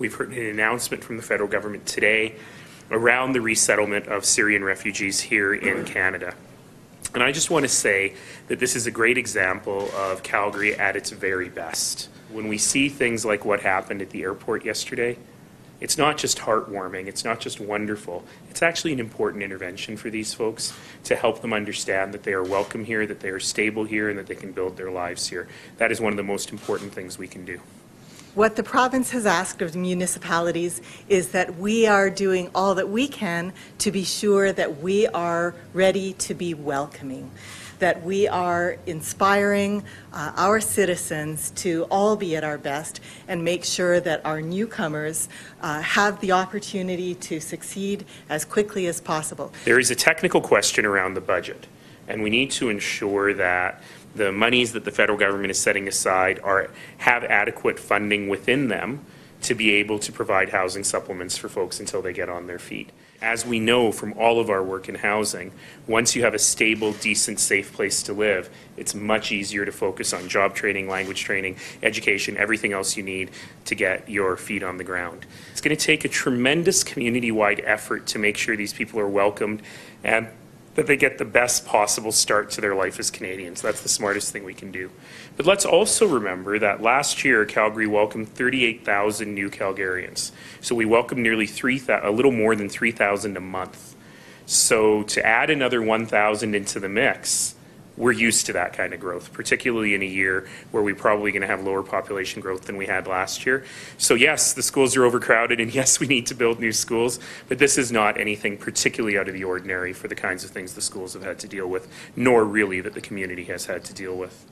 We've heard an announcement from the federal government today around the resettlement of Syrian refugees here in Canada. And I just want to say that this is a great example of Calgary at its very best. When we see things like what happened at the airport yesterday, it's not just heartwarming, it's not just wonderful, it's actually an important intervention for these folks to help them understand that they are welcome here, that they are stable here, and that they can build their lives here. That is one of the most important things we can do. What the province has asked of the municipalities is that we are doing all that we can to be sure that we are ready to be welcoming, that we are inspiring our citizens to all be at our best and make sure that our newcomers have the opportunity to succeed as quickly as possible. There is a technical question around the budget, and we need to ensure that the monies that the federal government is setting aside have adequate funding within them to be able to provide housing supplements for folks until they get on their feet. As we know from all of our work in housing, once you have a stable, decent, safe place to live, it's much easier to focus on job training, language training, education, everything else you need to get your feet on the ground. It's going to take a tremendous community-wide effort to make sure these people are welcomed and that they get the best possible start to their life as Canadians. That's the smartest thing we can do. But let's also remember that last year, Calgary welcomed 38,000 new Calgarians. So we welcomed nearly a little more than 3,000 a month. So to add another 1,000 into the mix, we're used to that kind of growth, particularly in a year where we're probably going to have lower population growth than we had last year. So yes, the schools are overcrowded, and yes, we need to build new schools, but this is not anything particularly out of the ordinary for the kinds of things the schools have had to deal with, nor really that the community has had to deal with.